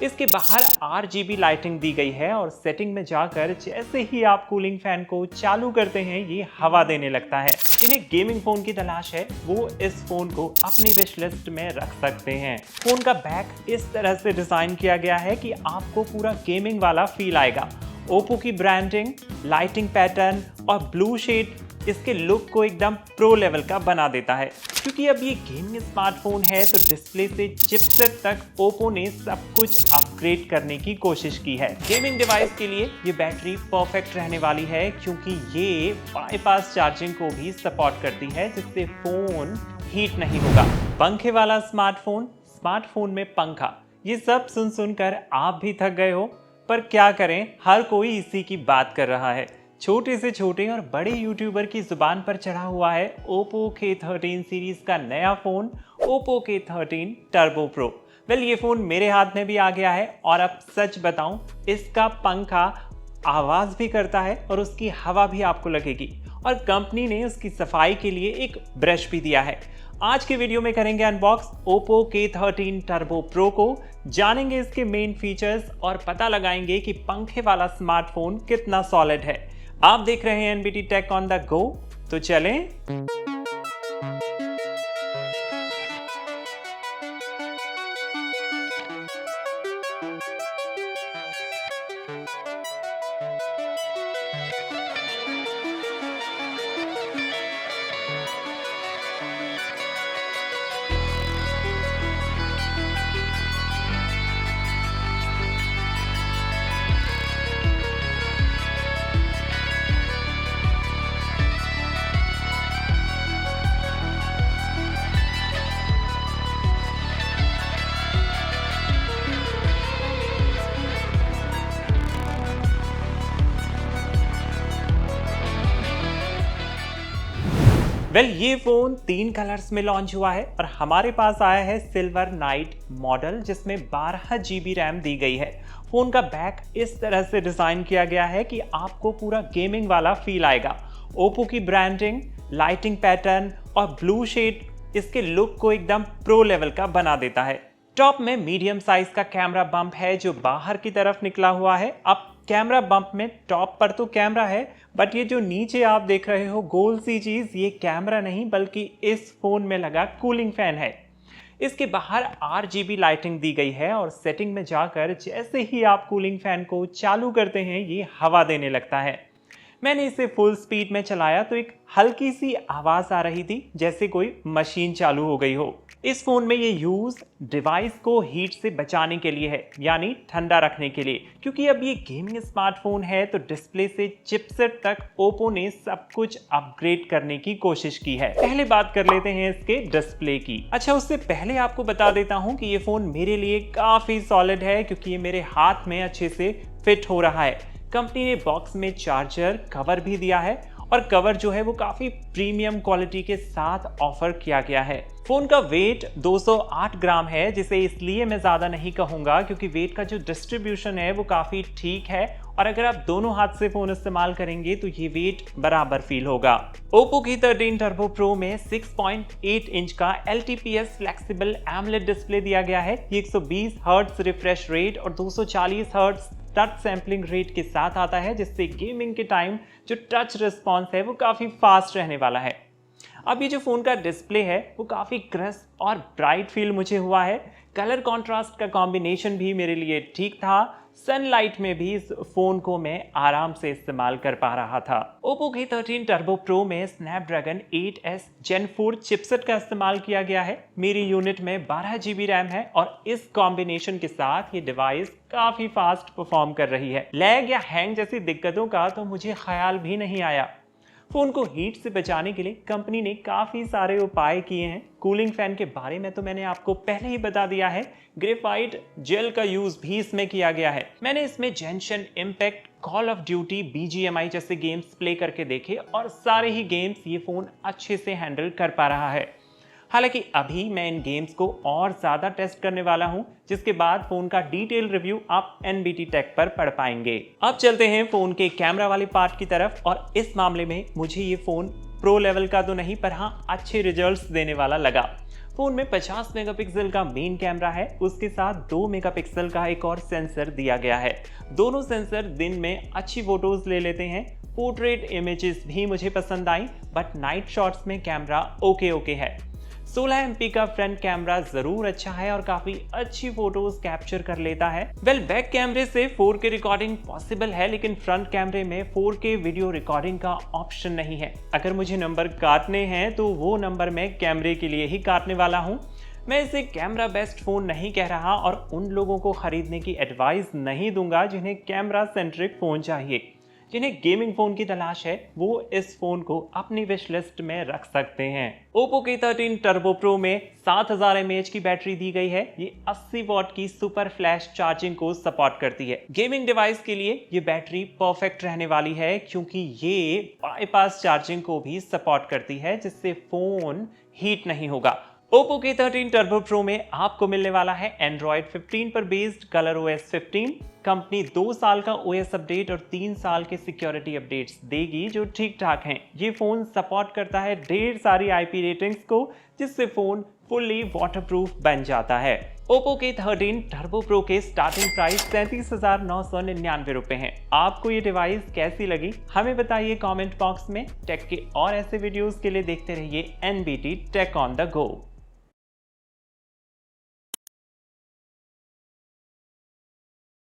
इसके बाहर RGB lighting दी गई है और सेटिंग में जाकर जैसे ही आप कूलिंग फैन को चालू करते हैं ये हवा देने लगता है। जिन्हें गेमिंग फोन की तलाश है वो इस फोन को अपनी विश लिस्ट में रख सकते हैं। फोन का बैक इस तरह से डिजाइन किया गया है कि आपको पूरा गेमिंग वाला फील आएगा। ओप्पो की ब्रांडिंग, लाइटिंग पैटर्न और ब्लू शेड इसके लुक को एकदम प्रो लेवल का बना देता है। क्योंकि अब ये गेमिंग स्मार्टफोन है तो डिस्प्ले से चिपसेट तक ओप्पो ने सब कुछ अपग्रेड करने की कोशिश की है। गेमिंग डिवाइस के लिए ये बैटरी परफेक्ट रहने वाली है क्योंकि ये बाईपास चार्जिंग को भी सपोर्ट करती है जिससे फोन हीट नहीं होगा। पंखे वाला स्मार्टफोन में पंखा, ये सब सुनकर आप भी थक गए हो, पर क्या करें, हर कोई इसी की बात कर रहा है। छोटे से छोटे और बड़े यूट्यूबर की जुबान पर चढ़ा हुआ है ओप्पो K13 सीरीज का नया phone Oppo K13 turbo pro. ये फोन मेरे हाथ में भी आ गया है और अब सच बताऊं, इसका पंखा आवाज भी करता है और उसकी हवा भी आपको लगेगी और कंपनी ने उसकी सफाई के लिए एक ब्रश भी दिया है। आज के वीडियो में करेंगे unbox Oppo K13 turbo pro को, जानेंगे इसके मेन फीचर्स और पता लगाएंगे कि पंखे वाला स्मार्टफोन कितना सॉलिड है। आप देख रहे हैं NBT tech on the go, तो चलें। ये फोन 3 कलर्स में लॉन्च हुआ है और हमारे पास आया है सिल्वर नाइट मॉडल जिसमें 12 GB रैम दी गई है। फोन का बैक इस तरह से डिजाइन किया गया है कि आपको पूरा गेमिंग वाला फील आएगा। ओप्पो की ब्रांडिंग, लाइटिंग पैटर्न और ब्लू शेड इसके लुक को एकदम प्रो लेवल का बना देता है। टॉप में मीडियम साइज का कैमरा बम्प है जो बाहर की तरफ निकला हुआ है। अब कैमरा बम्प में टॉप पर तो कैमरा है, बट ये जो नीचे आप देख रहे हो गोल सी चीज, ये कैमरा नहीं बल्कि इस फोन में लगा कूलिंग फैन है। इसके बाहर RGB लाइटिंग दी गई है और सेटिंग में जाकर जैसे ही आप कूलिंग फैन को चालू करते हैं ये हवा देने लगता है। मैंने इसे फुल स्पीड में चलाया तो एक हल्की सी आवाज आ रही थी जैसे कोई मशीन चालू हो गई हो। इस फोन में ये यूज डिवाइस को हीट से बचाने के लिए है, यानी ठंडा रखने के लिए। क्योंकि अब ये गेमिंग स्मार्टफोन है तो डिस्प्ले से चिपसेट तक ओप्पो ने सब कुछ अपग्रेड करने की कोशिश की है। पहले बात कर लेते हैं इसके डिस्प्ले की। अच्छा, उससे पहले आपको बता देता हूं कि ये फोन मेरे लिए काफी सॉलिड है क्योंकि ये मेरे हाथ में अच्छे से फिट हो रहा है। कंपनी ने बॉक्स में चार्जर कवर भी दिया है और कवर जो है वो काफी प्रीमियम क्वालिटी के साथ ऑफर किया गया है। फोन का वेट 208 ग्राम है, जिसे इसलिए मैं ज्यादा नहीं कहूंगा क्योंकि वेट का जो डिस्ट्रीब्यूशन है वो काफी ठीक है और अगर आप दोनों हाथ से फोन इस्तेमाल करेंगे तो ये वेट बराबर फील होगा। ओप्पो K13 टर्बो प्रो में 6.8 इंच का LTPS फ्लेक्सिबल AMOLED डिस्प्ले दिया गया है। ये 120 हर्ट्ज रिफ्रेश रेट और 240 हर्ट्ज टच सैम्पलिंग रेट के साथ आता है जिससे गेमिंग के टाइम जो टच रिस्पॉन्स है वो काफ़ी फास्ट रहने वाला है। अब ये जो फ़ोन का डिस्प्ले है वो काफ़ी क्रिस्प और ब्राइट फील मुझे हुआ है। कलर कॉन्ट्रास्ट का कॉम्बिनेशन भी मेरे लिए ठीक था। सनलाइट में भी इस फोन को मैं आराम से इस्तेमाल कर पा रहा था। ओप्पो K13 टर्बो प्रो में स्नैपड्रैगन 8S Gen 4 चिपसेट का इस्तेमाल किया गया है। मेरी यूनिट में 12 GB रैम है और इस कॉम्बिनेशन के साथ ये डिवाइस काफी फास्ट परफॉर्म कर रही है। लैग या हैंग जैसी दिक्कतों का तो मुझे ख्याल भी नहीं आया। फोन को हीट से बचाने के लिए कंपनी ने काफी सारे उपाय किए हैं। कूलिंग फैन के बारे में तो मैंने आपको पहले ही बता दिया है। ग्रेफाइट जेल का यूज भी इसमें किया गया है। मैंने इसमें Genshin Impact, Call of Duty, BGMI जैसे गेम्स प्ले करके देखे और सारे ही गेम्स ये फोन अच्छे से हैंडल कर पा रहा है। हालांकि अभी मैं इन गेम्स को और ज़्यादा टेस्ट करने वाला हूं, जिसके बाद फ़ोन का डिटेल रिव्यू आप NBT टेक पर पढ़ पाएंगे। अब चलते हैं फ़ोन के कैमरा वाले पार्ट की तरफ, और इस मामले में मुझे ये फ़ोन प्रो लेवल का तो नहीं पर हाँ अच्छे रिजल्ट्स देने वाला लगा। फोन में 50 मेगापिक्सल का मेन कैमरा है, उसके साथ 2 मेगापिक्सल का एक और सेंसर दिया गया है। दोनों सेंसर दिन में अच्छी फोटोज ले लेते हैं। पोर्ट्रेट इमेजेस भी मुझे पसंद आई, बट नाइट शॉट्स में कैमरा ओके है। 16 MP का फ्रंट कैमरा जरूर अच्छा है और काफी अच्छी फोटोज कैप्चर कर लेता है। बैक कैमरे से 4K रिकॉर्डिंग पॉसिबल है, लेकिन फ्रंट कैमरे में 4K वीडियो रिकॉर्डिंग का ऑप्शन नहीं है। अगर मुझे नंबर काटने हैं तो वो नंबर मैं कैमरे के लिए ही काटने वाला हूँ। मैं इसे कैमरा बेस्ट फोन नहीं कह रहा और उन लोगों को खरीदने की एडवाइस नहीं दूंगा जिन्हें कैमरा सेंट्रिक फोन चाहिए। जिन्हें गेमिंग फोन की तलाश है वो इस फोन को अपनी विश लिस्ट में रख सकते हैं। Oppo K13 Turbo Pro में 7000 mAh की बैटरी दी गई है। ये 80 वॉट की सुपर फ्लैश चार्जिंग को सपोर्ट करती है। गेमिंग डिवाइस के लिए ये बैटरी परफेक्ट रहने वाली है, क्योंकि ये बाईपास चार्जिंग को भी सपोर्ट करती है, जिससे फोन हीट नहीं होगा। Oppo K13 Turbo Pro में आपको मिलने वाला है Android 15 पर बेस्ड ColorOS 15। कंपनी 2 साल का OS अपडेट और 3 साल के सिक्योरिटी अपडेट्स देगी जो ठीक ठाक हैं। ये फोन सपोर्ट करता है ढेर सारी IP रेटिंग्स को, जिससे फोन फुल्ली वाटरप्रूफ बन जाता है। Oppo K13 Turbo Pro के स्टार्टिंग प्राइस 37,999 रुपए हैं। आपको ये डिवाइस कैसी लगी हमें बताइए कमेंट बॉक्स में। टेक के और ऐसे वीडियोस के लिए देखते रहिए NBT Tech on the Go।